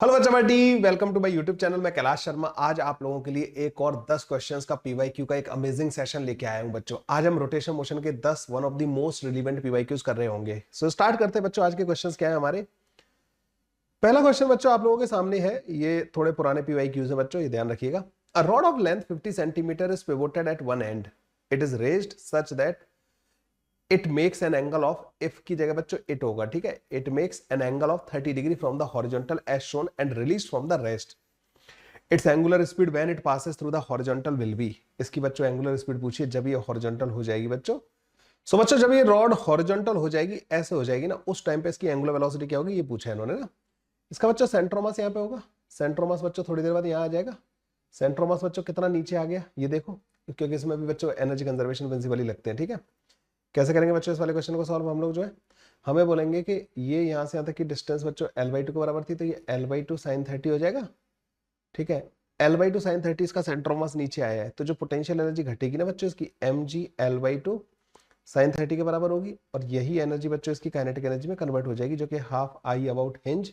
Hello बच्चा party, welcome to my YouTube channel. मैं कैलाश शर्मा आज आप लोगों के लिए एक और 10 क्वेश्चंस का पीवाईक्यू का एक अमेजिंग सेशन लेके आया हूं बच्चों। आज हम रोटेशन मोशन के 10 one of the most relevant PYQs कर रहे होंगे। सो स्टार्ट करते हैं बच्चों। आज के क्वेश्चंस क्या है हमारे। पहला क्वेश्चन बच्चों आप लोगों के सामने है, ये थोड़े पुराने पीवाईक्यूज है बच्चों, ये ध्यान रखिएगा। A rod of length 50 centimetre is pivoted at one end, it is raised such that it makes an angle of, if की जगह बच्चों इट होगा, ठीक है। It makes an angle of 30 degree from the horizontal as shown and release from the rest. Its angular speed when it passes through the horizontal will be. इसकी बच्चों angular speed पूछिए जब ये हॉरिजॉन्टल हो जाएगी बच्चों। सो बच्चों जब ये रॉड हॉरिजॉन्टल हो जाएगी, ऐसे हो जाएगी ना, उस टाइम पे इसकी एंगुलर वेलोसिटी क्या होगी, ये पूछा है इन्होंने ना। इसका बच्चों सेंट्रोमास यहाँ पे होगा। सेंट्रोमास बच्चों थोड़ी देर बाद यहाँ आ जाएगा। सेंट्रोमास बच्चों कितना नीचे आ गया ये देखो, क्योंकि इसमें भी बच्चों एनर्जी कंजर्वेशन प्रिंसिपल ही लगते हैं, ठीक है। कैसे करेंगे बच्चों इस वाले क्वेश्चन को सॉल्व हम लोग जो है, हमें बोलेंगे कि ये यहाँ से यहाँ तक की डिस्टेंस बच्चों l/2 के बराबर थी, तो ये l/2 sin 30 हो जाएगा, ठीक है। l/2 sin 30 इसका सेंटर ऑफ मास नीचे आया है, तो जो पोटेंशियल एनर्जी घटेगी ना बच्चों इसकी mg l/2 sin 30 के बराबर होगी, और यही एनर्जी बच्चों इसकी काइनेटिक एनर्जी में कन्वर्ट हो जाएगी, जो कि half I about hinge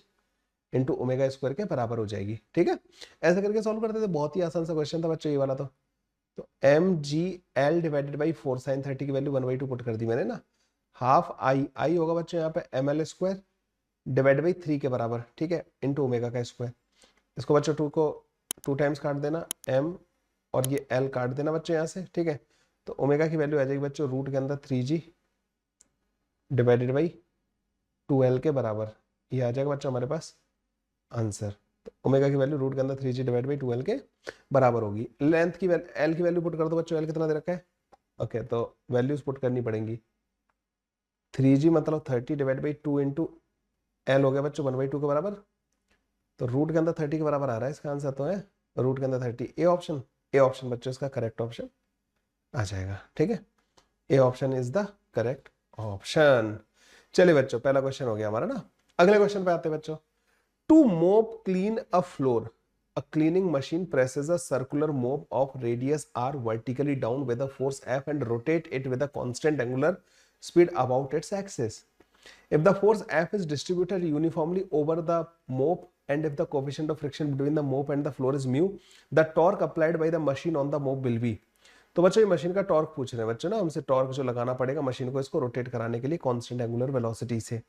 into omega square के बराबर हो जाएगी, ठीक है। ऐसे करके सॉल्व करते थे, बहुत ही आसान सा क्वेश्चन था बच्चों ये वाला। तो mg/l डिवाइडेड बाई 4 sin 30 की वैल्यू 1/2 पुट कर दी मैंने ना। हाफ आई होगा बच्चों यहाँ पे ml स्क्वायर डिवाइड बाई 3 के बराबर, ठीक है, इंटू ओमेगा का स्क्वायर। इसको बच्चों 2 को 2 टाइम्स काट देना, m और ये l काट देना बच्चों यहाँ से, ठीक है। तो ओमेगा की वैल्यू आ जाएगी बच्चों रूट के अंदर 3g डिवाइडेड बाई 2l के बराबर। ये आ जाएगा बच्चों हमारे पास आंसर। तो ओमेगा की वैल्यू रूट के अंदर 3g डिवाइड बाई 2l के बराबर होगी। लेंथ की एल की वैल्यू पुट कर दो बच्चों, एल कितना दे रखा है, ओके, तो वैल्यूज पुट करनी पड़ेंगी। 3g मतलब 30 डिवाइड बाई 2 इंटू एल हो गया बच्चों 1/2 के बराबर। तो रूट के अंदर 30 के बराबर आ रहा है, इसका आंसर तो है रूट के अंदर 30। ए ऑप्शन बच्चों इसका करेक्ट ऑप्शन आ जाएगा, ठीक है। A option is the correct option. चलिए बच्चों पहला क्वेश्चन हो गया हमारा ना। अगले क्वेश्चन पे आते हैं बच्चों। टू मोप clean a floor, a cleaning machine presses a circular mop of radius r vertically down with a force F and rotate it with a constant angular speed about its axis. If the force F is distributed uniformly over the mop and if the coefficient of friction between the mop and the floor is mu, the torque applied by the machine on the mop will be. तो बच्चों ये machine का torque पूछ रहे हैं बच्चों ना हमसे, टॉर्क जो लगाना पड़ेगा मशीन को इसको रोटेट कराने के लिए कांस्टेंट एंगुलर वेलोसिटी से।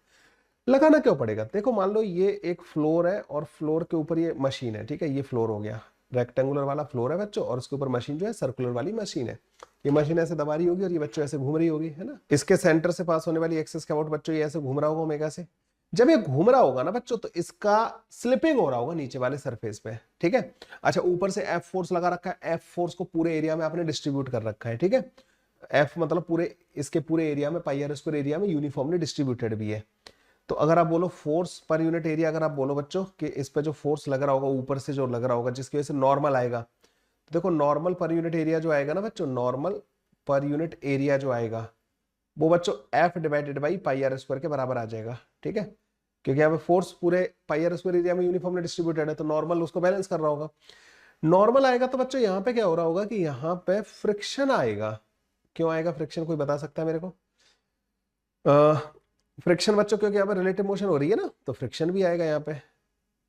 लगाना क्यों पड़ेगा, देखो मान लो ये एक फ्लोर है और फ्लोर के ऊपर ये मशीन है, ठीक है। ये फ्लोर हो गया, रेक्टेंगुलर वाला फ्लोर है बच्चों, और उसके ऊपर मशीन जो है सर्कुलर वाली मशीन है। ये मशीन ऐसे दबा रही होगी और ये बच्चों ऐसे घूम रही होगी, है ना। इसके सेंटर से पास होने वाली एक्सिस का अबाउट बच्चों ये ऐसे घूम रहा होगा ओमेगा से। जब ये घूम रहा होगा ना बच्चों, तो इसका स्लिपिंग हो रहा होगा नीचे वाले सरफेस पे, ठीक है। अच्छा ऊपर से एफ फोर्स लगा रखा है, एफ फोर्स को पूरे एरिया में आपने डिस्ट्रीब्यूट कर रखा है, ठीक है। एफ मतलब पूरे इसके पूरे एरिया में, पाई आर स्क्वायर एरिया में यूनिफॉर्मली डिस्ट्रीब्यूटेड भी है। तो अगर आप बोलो फोर्स पर यूनिट एरिया, अगर आप बोलो बच्चों कि इस पे जो फोर्स लग रहा होगा ऊपर से जो लग रहा होगा जिसकी वजह से नॉर्मल आएगा, तो देखो नॉर्मल पर यूनिट एरिया जो आएगा ना बच्चों, नॉर्मल पर यूनिट एरिया जो आएगा वो बच्चों F divided by pi are square के बराबर आ जाएगा, ठीक है। क्योंकि यहाँ पे फोर्स पूरे पाई आर स्क्वायर एरिया में यूनिफॉर्मली डिस्ट्रीब्यूटेड है, तो नॉर्मल उसको बैलेंस कर रहा होगा। नॉर्मल आएगा तो बच्चों यहाँ पे क्या हो रहा होगा कि यहाँ पे फ्रिक्शन आएगा। क्यों आएगा फ्रिक्शन, कोई बता सकता है मेरे को। फ्रिक्शन बच्चों क्योंकि यहाँ पे रिलेटिव मोशन हो रही है ना, तो फ्रिक्शन भी आएगा यहाँ पे,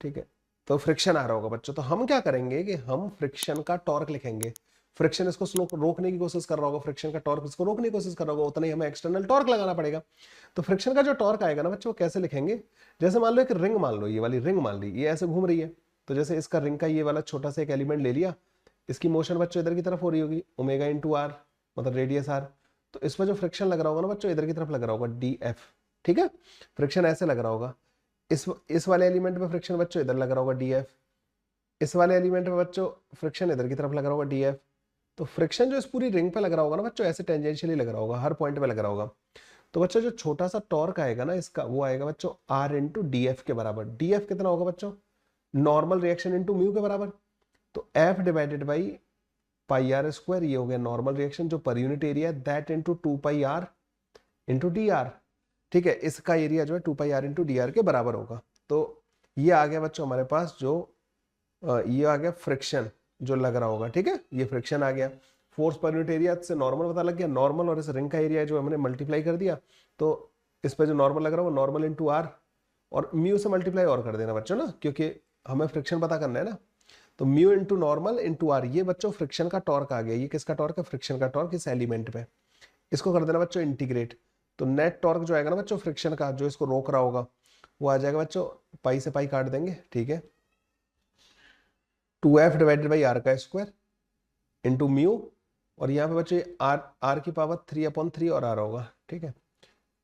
ठीक है। तो फ्रिक्शन आ रहा होगा बच्चों, तो हम क्या करेंगे कि हम फ्रिक्शन का टॉर्क लिखेंगे। फ्रिक्शन इसको स्लो रोकने की कोशिश कर रहा होगा, फ्रिक्शन का टॉर्क इसको रोकने की कोशिश कर रहा होगा, उतना ही हमें एक्सटर्नल टॉर्क लगाना पड़ेगा। तो फ्रिक्शन का जो टॉर्क आएगा ना बच्चों, कैसे लिखेंगे, जैसे मान लो एक रिंग मान लो, ये वाली रिंग मान ली, ये ऐसे घूम रही है, तो जैसे इसका रिंग का ये वाला छोटा सा एक एलिमेंट ले लिया, इसकी मोशन बच्चों इधर की तरफ हो रही होगी, ओमेगा इंटू आर मतलब रेडियस आर। तो इसमें जो फ्रिक्शन लग रहा होगा ना बच्चों, इधर की तरफ लग रहा होगा डी एफ, ठीक है। फ्रिक्शन ऐसे लग रहा होगा, इस वाले एलिमेंट में फ्रिक्शन बच्चों इधर लग रहा होगा डी एफ, इस वाले एलिमेंट में बच्चों फ्रिक्शन इधर की तरफ लग रहा होगा डी एफ। तो फ्रिक्शन जो इस पूरी रिंग पे लग रहा होगा ना बच्चों, ऐसे टेंजेंशियली लग रहा होगा, हर पॉइंट पे लग रहा होगा। तो बच्चों जो छोटा सा टॉर्क आएगा ना इसका, वो आएगा बच्चों आर इंटू डी एफ के बराबर। डी एफ कितना होगा बच्चों, नॉर्मल रिएक्शन इंटू म्यू के बराबर। तो F divided by pi are square, ये हो गया नॉर्मल रिएक्शन जो per unit area, that into 2 pi are into D R, ठीक है। इसका एरिया जो है 2 pi are into D R के बराबर होगा। तो ये आ गया बच्चों हमारे पास जो ये आ गया फ्रिक्शन जो लग रहा होगा, ठीक है। ये फ्रिक्शन आ गया, फोर्स पर यूनिट एरिया से नॉर्मल पता लग गया, नॉर्मल और इस रिंग का एरिया जो हमने मल्टीप्लाई कर दिया, तो इस पर जो नॉर्मल लग रहा है वो नॉर्मल इंटू आर, और म्यू से मल्टीप्लाई और कर देना बच्चों ना, क्योंकि हमें फ्रिक्शन पता करना है ना, तो mu into normal into R, ये बच्चों फ्रिक्शन का टॉर्क आ गया। ये किसका टॉर्क है? फ्रिक्शन का टॉर्क इस एलिमेंट पे। इसको कर देना बच्चों इंटीग्रेट, तो नेट टॉर्क जो आएगा ना बच्चों फ्रिक्शन का, जो इसको रोक रहा होगा, वो आ जाएगा बच्चों, पाई से पाई काट देंगे, ठीक है, 2f डिवाइडेड बाई आर का स्क्वायर इंटू म्यू, और यहाँ पे बच्चों आर आर की पावर 3/3 और आर होगा, ठीक है।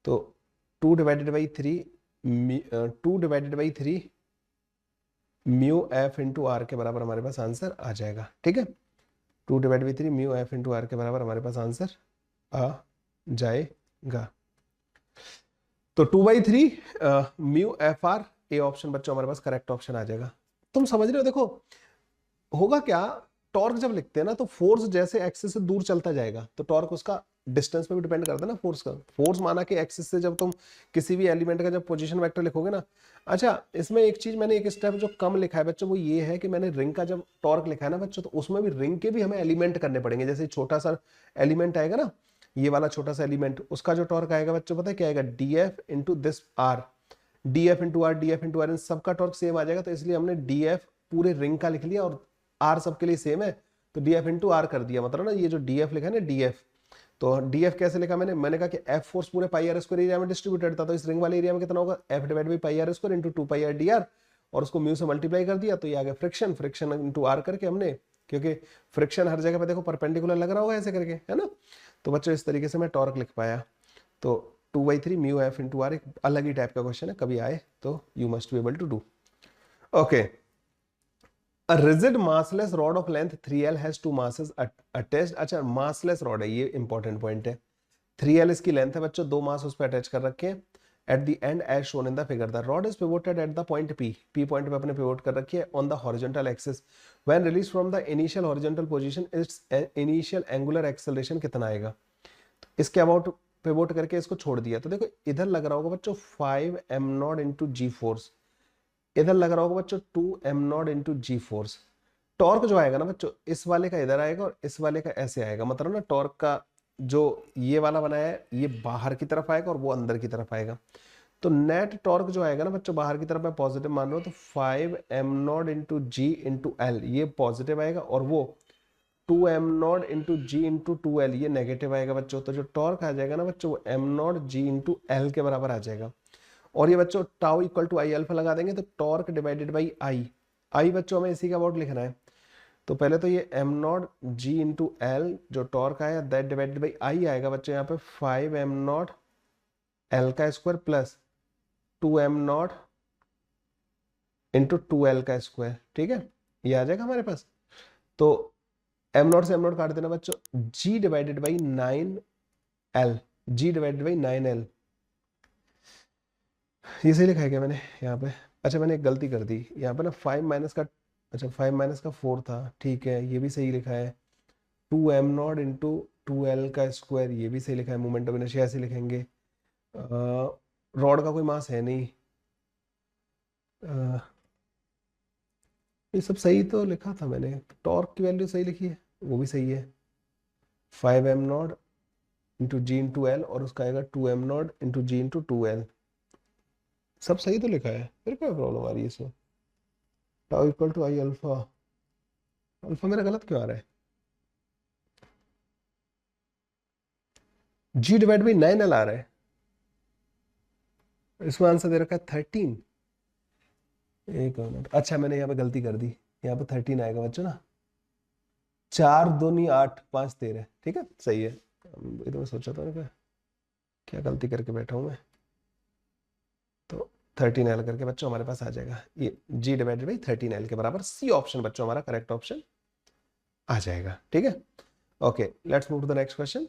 तो 2 divided by 3 mu F into R के बराबर हमारे पास आंसर आ जाएगा, ठीक है। 2 divide by 3 mu F into R के बराबर हमारे पास आंसर आ जाएगा। तो 2/3 mu F R, A option बच्चों हमारे पास करेक्ट ऑप्शन आ जाएगा। तुम समझ रहे हो? देखो होगा क्या, टॉर्क जब लिखते हैं ना तो फोर्स जैसे एक्सिस से दूर चलता जाएगा तो टॉर्क उसका डिस्टेंस पे भी डिपेंड करता है ना फोर्स का। फोर्स माना कि एक्सिस से जब तुम किसी भी एलिमेंट का जब पोजीशन वेक्टर लिखोगे ना। अच्छा, इसमें एक चीज मैंने एक स्टेप जो कम लिखा है बच्चों, वो ये है कि मैंने रिंग का जब टॉर्क लिखा है ना बच्चों, तो उसमें भी रिंग के भी हमें एलिमेंट करने पड़ेंगे। जैसे छोटा सा एलिमेंट आएगा ना, ये वाला छोटा सा एलिमेंट, उसका जो टॉर्क आएगा बच्चों पता है क्या आएगा? D F into this R, D F into R, D F into R, इन सबका टॉर्क सेम आ जाएगा। तो इसलिए हमने डी एफ पूरे रिंग का लिख लिया और आर सबके लिए सेम है, तो डी एफ इंटू आर कर दिया। मतलब ना ये जो डी एफ लिखा है ना डी एफ, तो डी एफ कैसे लिखा मैंने कहा कि एफ फोर्स पूरे पाई आर स्क्वायर एरिया में डिस्ट्रीब्यूटेड था, तो इस रिंग वाले एरिया में कितना होगा? F divide by pi are square into 2 pi r d r, और उसको म्यू से मल्टीप्लाई कर दिया, तो ये आ गया फ्रिक्शन। फ्रिक्शन इंटू आर करके हमने, क्योंकि फ्रिक्शन हर जगह पे देखो परपेंडिकुलर लग रहा होगा ऐसे करके, है ना। तो बच्चों इस तरीके से मैं टॉर्क लिख पाया। तो 2/3 म्यू एफ इंटू आर एक अलग ही टाइप का क्वेश्चन है, कभी आए तो you must be able to do. Okay, A rigid massless rod of length 3L has two masses attached। अच्छा, massless rod है, ये इंपॉर्टेंट पॉइंट है। 3L इसकी लेंथ है बच्चों, 2 मास उस पर अटैच कर रखे हैं। At the end as shown in the figure, the rod is pivoted at the point P। P point पे अपने पिवोट कर रखी है on the horizontal axis। When released from the initial horizontal position, its initial angular acceleration कितना आएगा? तो इसके about pivot करके इसको छोड़ दिया, तो देखो इधर लग रहा होगा बच्चों 5m0 इंटू जी फोर्स, इधर लग रहा होगा बच्चों 2m0 इंटू जी फोर्स। टॉर्क जो आएगा ना बच्चों, इस वाले का इधर आएगा और इस वाले का ऐसे आएगा। मतलब ना टॉर्क का जो ये वाला बनाया है, ये बाहर की तरफ आएगा और वो अंदर की तरफ आएगा। तो नेट टॉर्क जो आएगा ना बच्चों, बाहर की तरफ मैं पॉजिटिव मान रहा हूँ, तो 5m0 into g into L, ये पॉजिटिव आएगा, और वो 2m0 into g into 2l, ये नेगेटिव आएगा बच्चों। तो जो टॉर्क आ जाएगा ना बच्चों, वो m0 जी इंटू एल के बराबर आ जाएगा। और ये बच्चों tau equal to I alpha लगा देंगे, तो torque divided by I, I बच्चों हमें इसी का अबाउट लिखना है। तो पहले तो ये m0 g इंटू एल जो टॉर्क आया, दैट डिवाइडेड बाई आई आएगा बच्चों यहाँ पे 5m0 एल का square plus 2m0 into 2l का स्क्वायर, ठीक है, ये आ जाएगा हमारे पास। तो m0 से m0 काट देना बच्चों, g divided by 9l, g divided by 9l, ये सही लिखा है क्या मैंने यहाँ पे? अच्छा, मैंने एक गलती कर दी यहाँ पे ना, 5 माइनस का, अच्छा 5 माइनस का 4 था, ठीक है, ये भी सही लिखा है। 2m0 इंटू 2l का स्क्वायर, ये भी सही लिखा है। मोमेंट ऑफ इनर्शिया ऐसे लिखेंगे। रॉड का कोई मास है नहीं, ये सब सही तो लिखा था मैंने। टॉर्क की वैल्यू सही लिखी है, वो भी सही है, 5m0 into g into L, और उसका आएगा 2m0 into g into 2l, सब सही तो लिखा है। फिर क्या प्रॉब्लम आ रही है इसमें? Tau equal to I alpha, alpha मेरा गलत क्यों आ रहा है? जी डिवाइड बाई 9l आ रहा है, इसमें आंसर दे रखा है 13। एक मिनट, अच्छा मैंने यहाँ पे गलती कर दी, यहाँ पे 13 आएगा बच्चों ना, 4 दूनी 8 5 13, ठीक है, सही है। ये तो मैं सोचा था ना क्या गलती करके बैठा हूँ मैं। तो 13l करके बच्चों हमारे पास आ जाएगा, ये g डिवाइडेड बाई 13l के बराबर सी ऑप्शन बच्चों हमारा करेक्ट ऑप्शन आ जाएगा, ठीक है। Okay, let's move to the next question.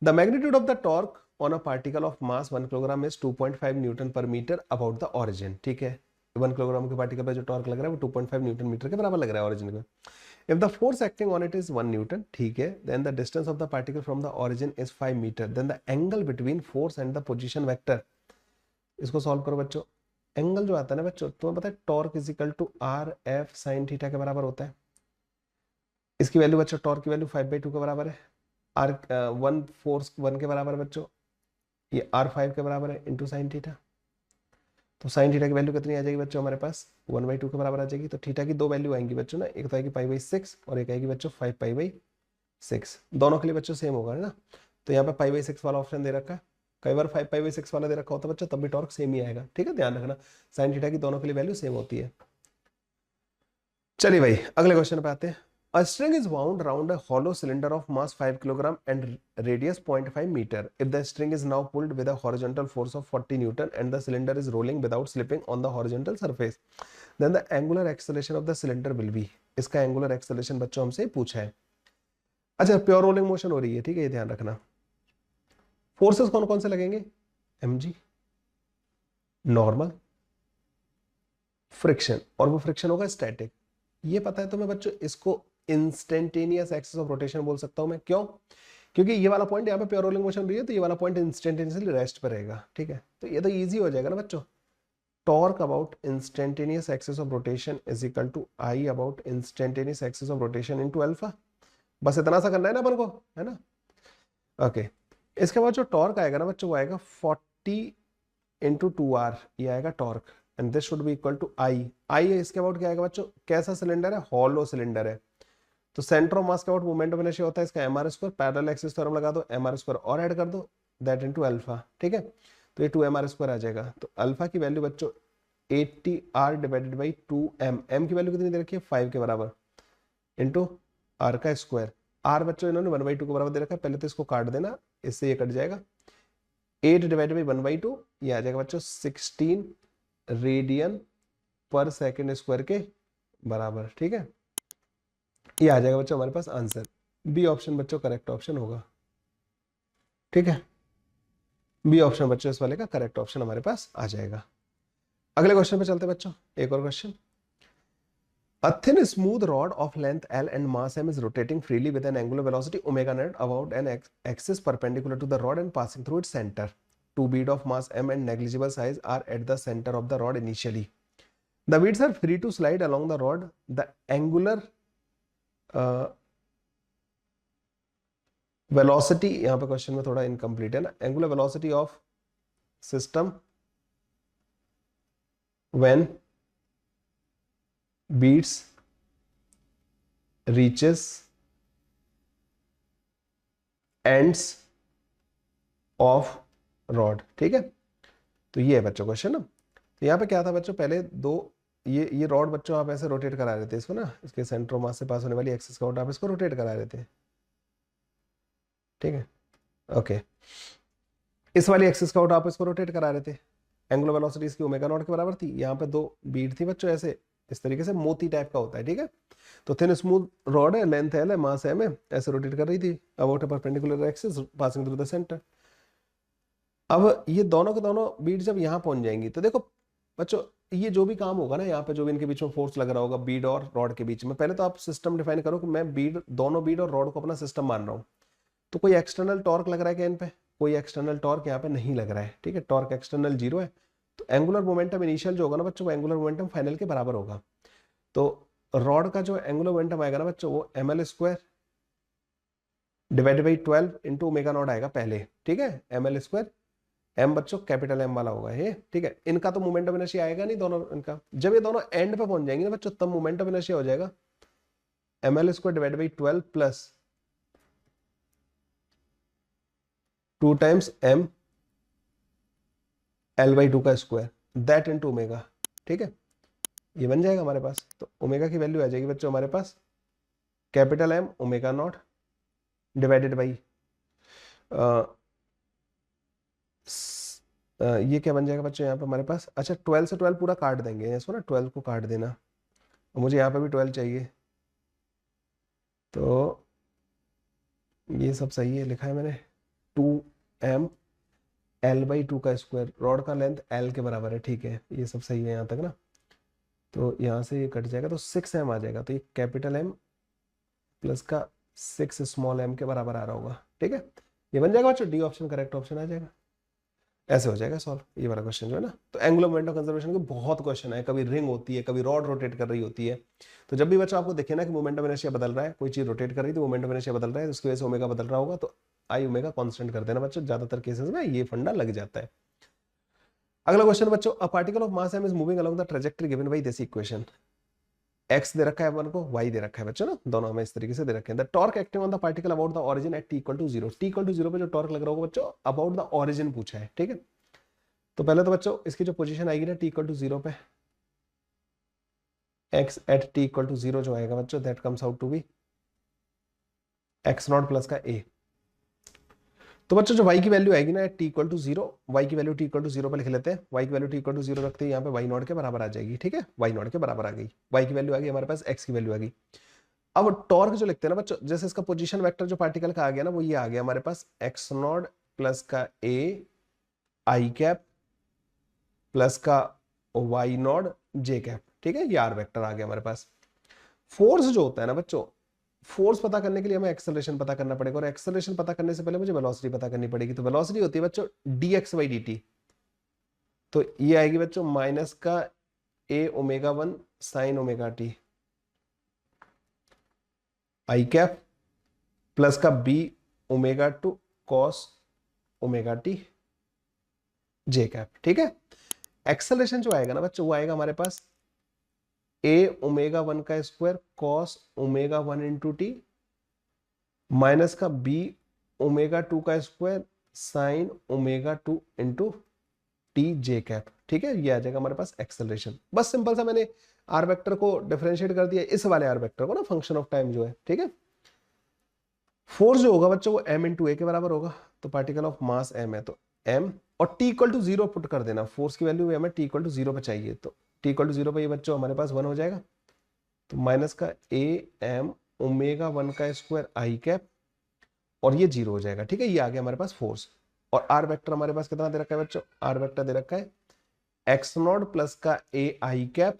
The magnitude of the torque on a particle of mass 1 kilogram is 2.5 newton per metre about the origin, ठीक है। 1 kilogram के पार्टिकल पर जो टॉर्क लग रहा है वो 2.5 न्यूटन मीटर के बराबर लग रहा है ओरिजिन में। If the force acting on it is 1 newton, ठीक है, then the distance of the particle from the origin is 5 metre, then the angle between force and the position vector. इसको solve करो बच्चों। एंगल जो आता है ना बच्चों, तुम्हें पता है torque is equal to r F sine theta के बराबर होता है। इसकी वैल्यू बच्चों, टॉर्क की वैल्यू 5/2 के बराबर है, आर 1 फोर्स 1 के बराबर है बच्चों, ये r5 के बराबर है इंटू साइन थीटा। तो साइन थीटा की वैल्यू कितनी आ जाएगी बच्चों हमारे पास 1/2 के बराबर आ जाएगी। तो थीटा की दो वैल्यू आएंगी बच्चों ना, एक तो आएगी π/6 और एक आएगी बच्चों 5π/6। दोनों के लिए बच्चों सेम होगा है ना। तो यहाँ पे π/6 वाला ऑप्शन दे रखा है, कई बार 5π/6 वाला दे रखा होता है बच्चों, तब भी टॉर्क सेम ही आएगा। ठीक है, ध्यान रखना साइन थीटा की दोनों के लिए वैल्यू सेम होती है। चलिए भाई अगले क्वेश्चन पे आते हैं। A string is wound around a hollow cylinder of mass 5 kg and radius 0.5 meter. If the string is now pulled with a horizontal force of 40 Newton and the cylinder is rolling without slipping on the horizontal surface, then the angular acceleration of the cylinder will be। इसका angular acceleration बच्चों हमसे पूछा है। अच्छा, pure rolling motion हो रही है, ठीक है, ये ध्यान रखना। फोर्सेस कौन कौन से लगेंगे, mg, नॉर्मल, फ्रिक्शन, और वो फ्रिक्शन होगा स्टैटिक। ये पता है तुम्हें बच्चों, इसको इंस्टेंटेनियस एक्सिस ऑफ रोटेशन बोल सकता हूं मैं। क्यों? क्योंकि ये वाला पॉइंट यहाँ पे प्योर रोलिंग मोशन रही है, तो ये वाला पॉइंट इंस्टेंटेनियसली रेस्ट पर रहेगा। ठीक है, तो ये तो इजी हो जाएगा ना बच्चों। Torque about instantaneous axis of rotation is equal to I about instantaneous axis of rotation into alpha. बस इतना सा करना है ना अपन को, है ना। ओके, इसके बाद जो टॉर्क आएगा ना बच्चों, वो आएगा 40 इंटू 2r, ये आएगा torque, and this should be equal to I. I इसके अबाउट क्या आएगा बच्चों, कैसा सिलेंडर है, हॉलो सिलेंडर है, तो सेंटर ऑफ मास के अबाउट मोमेंट ऑफ इनर्शिया होता है इसका mr², पैरेलल एक्सिस थ्योरम लगा दो, mr² और ऐड कर दो, दैट इनटू अल्फा। ठीक है, तो ये 2mr² आ जाएगा। तो अल्फा की वैल्यू बच्चों 80r divided by 2m, m की वैल्यू कितनी दे रखी है 5 के बराबर, इंटू r का स्क्वायर। r बच्चों इन्होंने 1/2 के बराबर दे रखा है, पहले तो इसको काट देना, इससे ये कट जाएगा। 8 डिवाइडेड बाई 1/2, ये आ जाएगा बच्चों 16 रेडियन पर सेकेंड स्क्वायर के बराबर। ठीक है, ये आ जाएगा बच्चों हमारे पास आंसर। बी ऑप्शन बच्चों करेक्ट ऑप्शन होगा। ठीक है, बी ऑप्शन बच्चों इस वाले का करेक्ट ऑप्शन हमारे पास आ जाएगा। अगले क्वेश्चन पे चलते हैं बच्चों, एक और question. A thin smooth rod of length L and mass m is rotating freely with an angular velocity omega naught about an axis perpendicular to the rod and passing through its center. Two beads of mass m and negligible size are at the center of the rod initially. The beads are free to slide along the rod. The angular velocity, यहां पे question में थोड़ा incomplete है ना, angular velocity of system when beads reaches ends of rod. ठीक है, तो ये है बच्चों क्वेश्चन ना। तो यहाँ पे क्या था बच्चों, पहले दो ये रॉड बच्चों आप ऐसे रोटेट करा रहे थे इसको ना, इसके सेंटर मास से पास होने वाली एक्सिस का आप इसको रोटेट करा रहे थे। ठीक है, ओके, इस वाली एक्सिस का आप इसको रोटेट करा रहे थे। एंगुलर वेलोसिटी इसकी ओमेगा नॉट के बराबर थी। यहाँ पे दो बीट थी बच्चों, ऐसे इस तरीके से मोती टाइप का होता है। ठीक है, तो थिन स्मूथ रॉड है, लेंथ है, मास है, ऐसे रोटेट कर रही थी about a perpendicular axis passing through the centre. अब ये दोनों के दोनों बीट जब यहाँ पहुंच जाएंगी, तो देखो बच्चों, ये जो भी काम होगा ना, यहाँ पे जो भी इनके बीच में फोर्स लग रहा होगा बीड और रॉड के बीच में, पहले तो आप सिस्टम डिफाइन करो कि मैं बीड, दोनों बीड और रॉड को अपना सिस्टम मान रहा हूँ। तो कोई एक्सटर्नल टॉर्क लग रहा है क्या इन पे, कोई एक्सटर्नल टॉर्क यहाँ पे नहीं लग रहा है। ठीक है, टॉर्क एक्सटर्नल 0 है। तो एंगुलर मोमेंटम इनिशियल जो होगा ना बच्चों, वो एंगुलर मोमेंटम फाइनल के बराबर होगा। तो रॉड का जो एंगुलर मोमेंटम आएगा ना बच्चों, वो ml² divided by 12 into omega naught आएगा पहले। ठीक है, ml², m बच्चों कैपिटल M वाला होगा ये। ठीक है, इनका तो मोमेंट ऑफ इनर्शिया आएगा नहीं दोनों इनका। जब ये दोनों एंड पे पहुंच जाएंगे ना बच्चों, तब मोमेंट ऑफ इनर्शिया हो जाएगा ml² divided by 12 plus 2 times m L/2 का स्क्वायर, दैट इनटू ओमेगा। ठीक है, ये बन जाएगा हमारे पास। तो ओमेगा की वैल्यू आ जाएगी बच्चों हमारे पास capital M omega not divided by ये क्या बन जाएगा बच्चों यहाँ पे हमारे पास। अच्छा, 12 से 12 पूरा काट देंगे इसको ना, 12 को काट देना, और मुझे यहाँ पे भी 12 चाहिए। तो ये सब सही है, लिखा है मैंने 2m L/2 का स्क्वायर, रॉड का लेंथ L के बराबर है। ठीक है, ये सब सही है यहाँ तक ना। तो यहाँ से ये कट जाएगा, तो 6m आ जाएगा। तो ये कैपिटल M प्लस का 6 स्मॉल m के बराबर आ रहा होगा। ठीक है, ये बन जाएगा बच्चों, डी ऑप्शन करेक्ट ऑप्शन आ जाएगा। ऐसे हो जाएगा सॉल्व ये वाला क्वेश्चन जो है ना। तो एंगुलर मोमेंट ऑफ कंजर्वेशन के बहुत क्वेश्चन है, कभी रिंग होती है, कभी रॉड रोटेट कर रही होती है। तो जब भी बच्चा आपको देखे ना कि मोमेंट ऑफ इनर्शिया बदल रहा है, कोई चीज रोटेट कर रही है, तो मोमेंट ऑफ इनर्शिया बदल रहा है, तो उसकी वजह से ओमेगा बदल रहा होगा, तो आई ओमेगा कांस्टेंट कर देना बच्चों। ज्यादातर केसेस में ये फंडा लग जाता है। अगला क्वेश्चन बच्चों, अ particle of mass m is moving along the trajectory given by this equation. x दे रखा है अपन को, y दे रखा है बच्चों ना, दोनों हमें इस तरीके से दे रखे हैं। The torque acting on the particle about the origin at t equal to 0, t equal to 0 पे जो टॉर्क लग रहा होगा बच्चों, अबाउट द ओरिजिन पूछा है, ठीक है। तो पहले तो बच्चों इसकी जो पोजीशन आएगी ना t इक्वल टू 0 पे, x at t equal to 0 जो आएगा बच्चों, that comes out to be x naught plus का a। तो बच्चों जो y की वैल्यू आएगी ना t इक्वल टू 0, y की वैल्यू t इक्वल टू 0 पे लिख लेते हैं। y की वैल्यू t इक्वल टू 0 रखते हैं, यहाँ पे y नॉट के बराबर आ जाएगी, ठीक है। y नॉट के बराबर आ गई, y की वैल्यू आ गई हमारे पास, x की वैल्यू आ गई। अब टॉर्क जो लिखते हैं ना बच्चों, जैसे इसका पोजीशन वेक्टर जो पार्टिकल का आ गया ना, वो ये आ गया हमारे पास x नॉट प्लस का a i कैप प्लस का y नॉट j कैप, ठीक है। ये r वेक्टर आ गया हमारे पास। फोर्स जो होता है ना बच्चों, फोर्स पता करने के लिए हमें एक्सेलरेशन पता करना पड़ेगा, और एक्सेलरेशन पता करने से पहले मुझे वेलोसिटी पता करनी पड़ेगी। तो वेलोसिटी होती है बच्चों dx बाई dt। तो ये आएगी बच्चों माइनस का a omega 1 sine omega t I cap plus का b omega 2 cos omega t j cap, ठीक है। एक्सेलरेशन जो आएगा ना बच्चों, वो आएगा हमारे पास a ओमेगा 1 का square cos omega 1 into T minus का b ओमेगा 2 का square sine omega 2 into T J cap, ठीक है। ये आ जाएगा हमारे पास एक्सेलरेशन। बस सिंपल सा मैंने आर वेक्टर को डिफरेंशिएट कर दिया, इस वाले आर वेक्टर को ना, फंक्शन ऑफ टाइम जो है, ठीक है। फोर्स जो होगा बच्चों वो m इंटू ए के बराबर होगा। तो पार्टिकल ऑफ मास m है, तो m और t इक्वल टू 0 पुट कर देना। फोर्स की वैल्यू हमें t इक्वल टू 0 पे चाहिए, तो t इक्वल टू 0 पे ये बच्चों हमारे पास 1 हो जाएगा। तो माइनस का a m ओमेगा 1 का स्क्वायर आई कैप, और ये 0 हो जाएगा, ठीक है। ये आ गया हमारे पास फोर्स। और आर वेक्टर हमारे पास कितना दे रखा है बच्चों, आर वेक्टर दे रखा है एक्स नॉट प्लस का ए आई कैप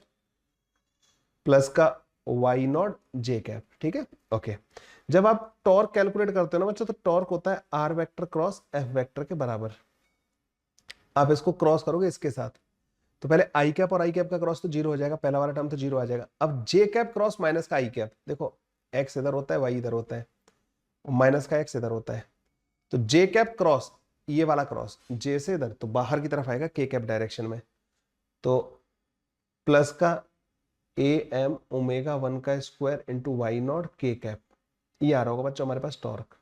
प्लस का वाई नॉट जे कैप, ठीक है। ओके, जब आप टॉर्क कैलकुलेट करते हो ना बच्चों, तो टॉर्क होता है r vector cross F vector के बराबर। आप इसको क्रॉस करोगे इसके साथ, तो पहले आई कैप और आई कैप का क्रॉस तो 0 हो जाएगा, पहला वाला टर्म तो 0 आ जाएगा। अब जे कैप क्रॉस माइनस का आई कैप, देखो एक्स इधर होता है, वाई इधर होता है, माइनस का एक्स इधर होता है। तो जे कैप क्रॉस ये वाला क्रॉस, जे से इधर तो बाहर की तरफ आएगा के कैप डायरेक्शन में, तो प्लस का ए एम ओमेगा 1 का स्क्वायर इंटू वाई नॉट के कैप, ये आ रहा होगा बच्चों हमारे पास टॉर्क।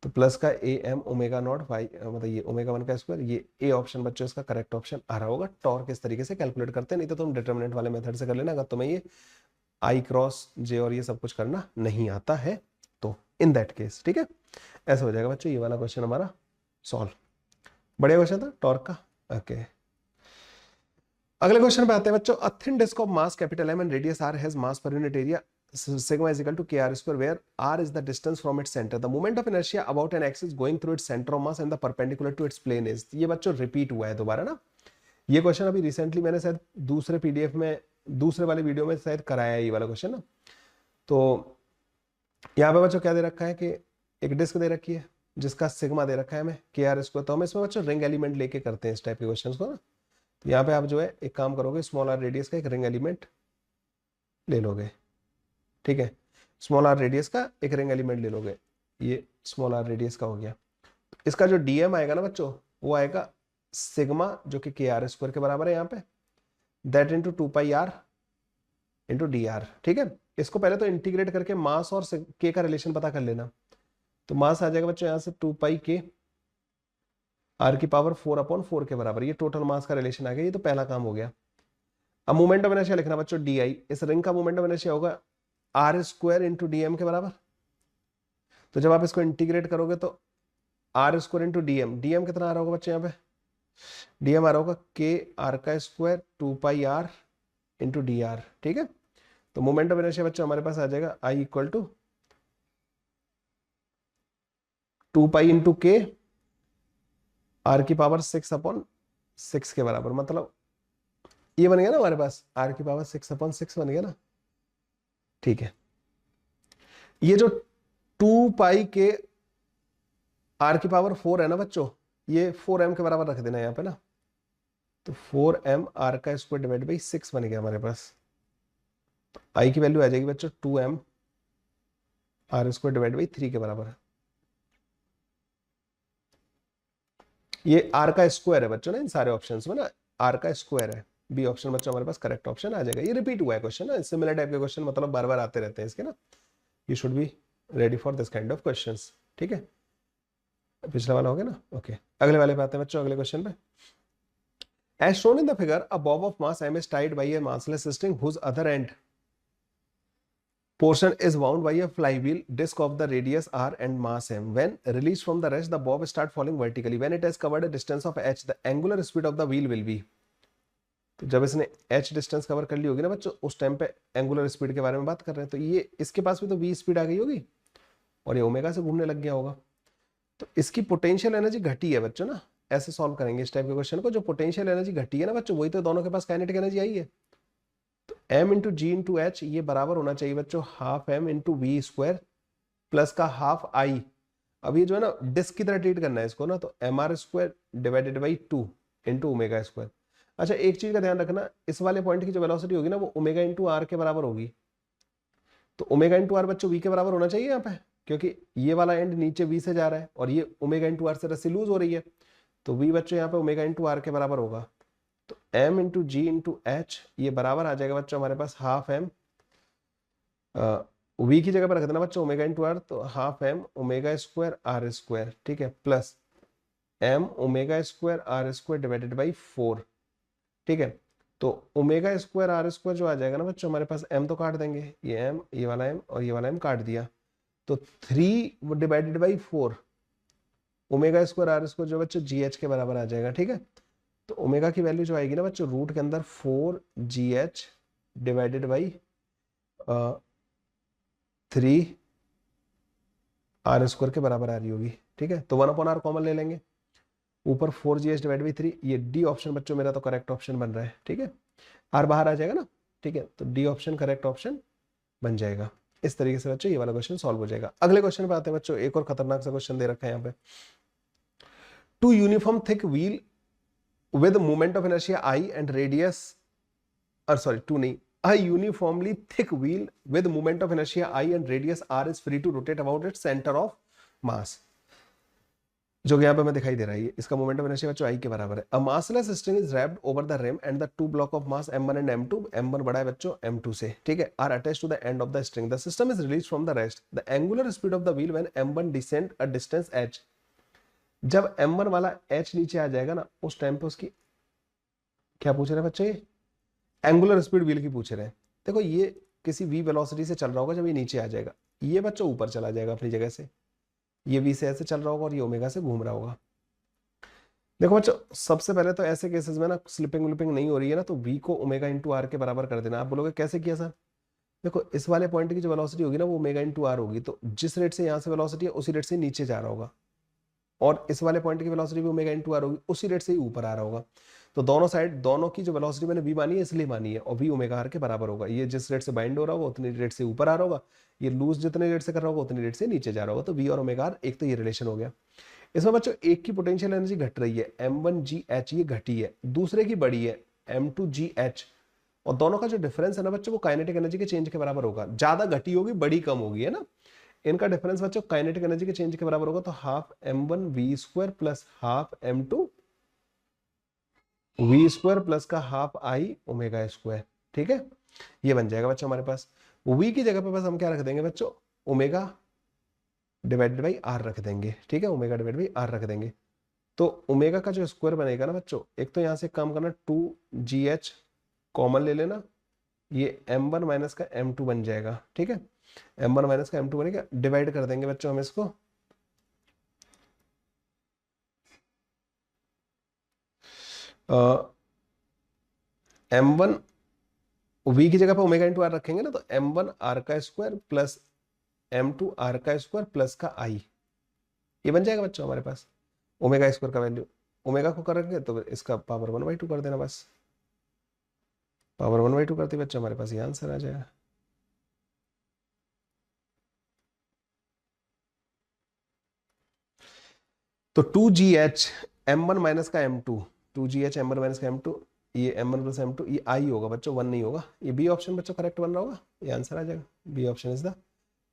तो प्लस का a m omega naught y, मतलब ये ओमेगा 1 का स्क्वायर, ये ए ऑप्शन बच्चों इसका करेक्ट ऑप्शन आ रहा होगा। टॉर्क इस तरीके से कैलकुलेट करते हैं, नहीं तो तुम डिटरमिनेंट वाले मेथड से कर लेना, अगर तुम्हें ये आई क्रॉस जे और ये सब कुछ करना नहीं आता है तो इन दैट केस, ठीक है। ऐसा हो जाएगा बच्चों, ये वाला क्वेश्चन हमारा सॉल्व। बढ़िया क्वेश्चन था टॉर्क का। ओके, अगले क्वेश्चन पे आते हैं बच्चों। A thin disc of mass capital M and radius R has mass per unit area sigma is equal to kr square where r is the distance from its center. The moment of inertia about an axis going through its center of mass and the perpendicular to its plane is, ये बच्चों repeat हुआ है दोबारा ना। ये question अभी recently मैंने शायद दूसरे पीडीएफ में, दूसरे वाले वीडियो में शायद कराया है ये वाला क्वेश्चन ना। तो यहाँ पे बच्चों क्या दे रखा है कि एक डिस्क दे रखी है जिसका सिग्मा दे रखा है हमें के आर स्क्वायर। तो हम इसमें बच्चों रिंग एलिमेंट लेके करते हैं इस टाइप के क्वेश्चन को ना। तो यहाँ पे आप जो है एक काम करोगे, स्मॉल आर रेडियस का एक रिंग एलिमेंट ले लोगे, ठीक है। स्मॉल आर रेडियस का एक रिंग एलिमेंट ले लोगे, ये स्मॉल आर रेडियस का हो गया। इसका जो डीएम आएगा ना बच्चों, वो आएगा सिग्मा जो कि के आर स्क्वायर के बराबर है यहाँ पे, that into 2 pi are into D R, ठीक है। इसको पहले तो इंटीग्रेट करके मास और के का रिलेशन पता कर लेना। तो मास आ जाएगा बच्चों यहाँ से 2 पाई के आर की पावर 4/4 के बराबर, ये टोटल मास का रिलेशन आ गया। ये तो पहला काम हो गया। अब मोमेंट ऑफ इनर्शिया लिखना बच्चों डी आई, इस रिंग का मोमेंट ऑफ इनर्शिया होगा r square into d m के बराबर। तो जब आप इसको इंटीग्रेट करोगे तो r square into d m कितना आ रहा होगा बच्चे यहाँ पे, डीएम आ रहा होगा के आर का square 2 pi are into D R, ठीक है। तो मोमेंट ऑफ इनर्शिया बच्चों हमारे पास आ जाएगा I equal to 2 pi into के आर की पावर 6/6 के बराबर। मतलब ये बन गया ना हमारे पास आर की पावर 6/6 बन गया ना, ठीक है। ये जो 2 पाई के आर की पावर 4 है ना बच्चों, ये 4m के बराबर रख देना यहाँ पे ना। तो 4m आर का स्क्वायर डिवाइड बाई 6 बन गया हमारे पास। तो आई की वैल्यू आ जाएगी बच्चों 2m are square divide by 3 के बराबर है। ये आर का स्क्वायर है बच्चों ना इन सारे ऑप्शंस में ना, आर का स्क्वायर है। बी ऑप्शन बच्चों हमारे पास करेक्ट ऑप्शन आ जाएगा। ये रिपीट हुआ है क्वेश्चन ना, सिमिलर टाइप के क्वेश्चन मतलब बार बार आते रहते हैं इसके ना, you should be ready for this kind of questions. ठीक है, पिछला वाला हो गया ना। ओके, अगले वाले पे आते हैं बच्चों, अगले क्वेश्चन पे। As shown in the figure, a bob of mass m is tied by a massless string whose other end portion is wound by a flywheel disc of the radius r and mass m. When released from the rest, the bob start falling vertically. When it has covered a distance of h, the angular speed of the wheel will be. तो जब इसने h distance cover कर ली होगी ना बच्चों, उस time पे angular speed के बारे में बात कर रहे हैं, तो ये इसके पास भी तो v स्पीड आ गई होगी और ये ओमेगा से घूमने लग गया होगा, तो इसकी पोटेंशियल एनर्जी घटी है बच्चों ना। ऐसे सॉल्व करेंगे इस टाइप के क्वेश्चन को, जो पोटेंशियल एनर्जी घटी है ना बच्चों, वही तो दोनों के पास काइनेटिक एनर्जी आई है। तो m into g into h ये बराबर होना चाहिए बच्चों half m into v square plus का हाफ i। अब ये जो है ना डिस्क की तरह ट्रीट करना है इसको ना, तो M r square divided by 2 into omega square. अच्छा एक चीज का ध्यान रखना, इस वाले पॉइंट की जो वेलोसिटी होगी ना वो ओमेगा इंटू आर के बराबर होगी, तो ओमेगा इंटू आर बच्चों वी के बराबर होना चाहिए यहाँ पे, क्योंकि ये वाला एंड नीचे वी से जा रहा है और ये ओमेगा इंटू आर से रस्सी लूज हो रही है, तो वी बच्चों यहाँ पे ओमेगा इंटू आर के बराबर होगा। तो m into g into h ये बराबर आ जाएगा बच्चों हमारे पास हाफ m, वी की जगह पर रख देना बच्चों ओमेगा इंटू आर, तो half m omega square r square, ठीक है, plus m omega square r square divided by 4। ठीक है, तो ओमेगा स्क्वायर आर स्क्वायर जो आ जाएगा ना बच्चों हमारे पास, m तो काट देंगे, ये m ये वाला m और ये वाला m काट दिया, तो 3 divided by 4 omega square r square जो बच्चों जी एच के बराबर आ जाएगा। ठीक है, तो ओमेगा की वैल्यू जो आएगी ना बच्चों रूट के अंदर 4GH divided by 3 are square के बराबर आ रही होगी। ठीक है, तो 1/r कॉमन ले लेंगे, ऊपर 4GH डिवाइड बाई 3, ये डी ऑप्शन बच्चों मेरा तो करेक्ट ऑप्शन बन रहा है। ठीक है, आर बाहर आ जाएगा ना, ठीक है, तो डी ऑप्शन करेक्ट ऑप्शन बन जाएगा। इस तरीके से बच्चों ये वाला क्वेश्चन सॉल्व हो जाएगा। अगले क्वेश्चन पे आते हैं बच्चों, एक और खतरनाक सा क्वेश्चन दे रखा है यहाँ पे। Two uniform thick wheel with moment of inertia I and radius, or sorry, two nahi, a uniformly thick wheel with moment of inertia I and radius r is free to rotate about its center of mass, जो कि यहाँ पे मैं दिखाई दे रहा है, इसका moment of inertia बच्चों i के बराबर है। A massless string is wrapped over the rim and the two block of mass m1 and m2, m1 बड़ा है बच्चों m2 से, ठीक है, are attached to the end of the string. The system is released from the rest. The angular speed of the wheel when m1 descend a distance h, जब m1 वाला h नीचे आ जाएगा ना उस टाइम पे उसकी क्या पूछ रहे हैं बच्चे, एंगुलर स्पीड व्हील की पूछ रहे हैं। देखो ये किसी v वेलोसिटी से चल रहा होगा, जब ये नीचे आ जाएगा ये बच्चों ऊपर चला जाएगा अपनी जगह से, ये v से ऐसे चल रहा होगा और ये ओमेगा से घूम रहा होगा। देखो बच्चों सबसे पहले तो ऐसे केसेस में ना स्लिपिंग विलिपिंग नहीं हो रही है ना, तो v को ओमेगा इंटू आर के बराबर कर देना। आप बोलोगे कैसे किया सर, देखो इस वाले पॉइंट की जो वेलोसिटी होगी ना वो ओमेगा इंटू आर होगी, तो जिस रेट से यहाँ से वेलोसिटी है उसी रेट से नीचे जा रहा होगा, और इस वाले पॉइंट की वेलोसिटी भी ओमेगा इंटू आर होगी, उसी रेट से ही ऊपर आ रहा होगा। तो दोनों साइड दोनों की जो वेलोसिटी मैंने v मानी है इसलिए मानी है, और v ओमेगा आर के बराबर होगा। ये जिस रेट से बाइंड हो रहा होगा उतनी रेट से ऊपर आ रहा होगा, ये लूज जितने रेट से कर रहा होगा उतनी रेट से नीचे जा रहा होगा। तो v और ओमेगा आर, एक तो ये रिलेशन हो गया। इसमें बच्चों एक की पोटेंशियल एनर्जी घट रही है m1GH, ये घटी है, दूसरे की बढ़ी है m2GH, और दोनों का जो डिफरेंस है ना बच्चों वो काइनेटिक एनर्जी के चेंज के बराबर होगा। ज्यादा घटी होगी बड़ी कम होगी, है ना, इनका डिफरेंस बच्चों काइनेटिक एनर्जी के चेंज के बराबर होगा। तो half m1v² plus half m2v² plus का हाफ i ओमेगा स्क्वायर। ठीक है, ये बन जाएगा बच्चों हमारे पास। v की जगह पे बस हम क्या रख देंगे बच्चों, ओमेगा डिवाइडेड बाई आर रख देंगे। ठीक है, ओमेगा डिवाइड बाई आर रख देंगे, तो ओमेगा का जो स्क्वायर बनेगा ना बच्चों, एक तो यहाँ से काम करना 2GH कॉमन ले लेना, ये m1 माइनस का m2 बन जाएगा। ठीक है, m1 माइनस का m2 बनेगा, डिवाइड कर देंगे बच्चों हम इसको, m1 v की जगह पर ओमेगा इंटू आर रखेंगे ना, तो m1 आर का स्क्वायर प्लस m2 आर का स्क्वायर प्लस का i, ये बन जाएगा बच्चों हमारे पास। ओमेगा स्क्वायर का वैल्यू ओमेगा को करेंगे तो इसका पावर 1/2 कर देना, बस पावर 1/2 करते बच्चों हमारे पास ये आंसर आ जाएगा। तो 2GH m1 माइनस का m2, 2GH m1 माइनस का m2, ये m1 प्लस m2, ये i होगा बच्चों, 1 नहीं होगा। ये बी ऑप्शन बच्चों करेक्ट बन रहा होगा, ये आंसर आ जाएगा। B option is the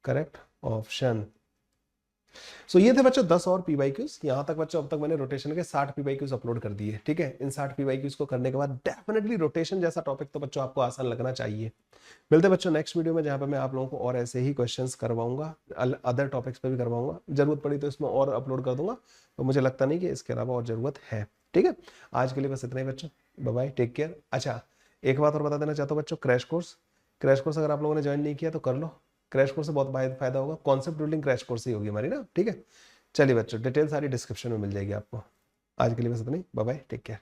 correct option. So ये थे बच्चों 10 और पीवाईक्यूज। यहाँ तक बच्चों अब तक मैंने रोटेशन के 60 पीवाईक्यूज अपलोड कर दिए। ठीक है, इन 60 पीवाईक्यूज को करने के बाद डेफिनेटली रोटेशन जैसा टॉपिक तो बच्चों आपको आसान लगना चाहिए। मिलते हैं बच्चों नेक्स्ट वीडियो में, जहाँ पे मैं आप लोगों को और ऐसे ही क्वेश्चंस करवाऊंगा, अदर टॉपिक्स पे भी करवाऊंगा। जरूरत पड़ी तो इसमें और अपलोड कर दूंगा, तो मुझे लगता नहीं कि इसके अलावा और जरूरत है। ठीक है, आज के लिए बस इतना ही बच्चों। Bye bye, take care. अच्छा, एक बात और बता देना चाहता हूँ बच्चों, क्रैश कोर्स अगर आप लोगों ने ज्वाइन नहीं किया तो कर लो। क्रैश कोर्स से बहुत फायदा होगा। कॉन्सेप्ट बिल्डिंग क्रैश कोर्स ही होगी हमारी ना। ठीक है, चलिए बच्चों, डिटेल सारी डिस्क्रिप्शन में मिल जाएगी आपको। आज के लिए बस इतना ही, बाय बाय, टेक केयर।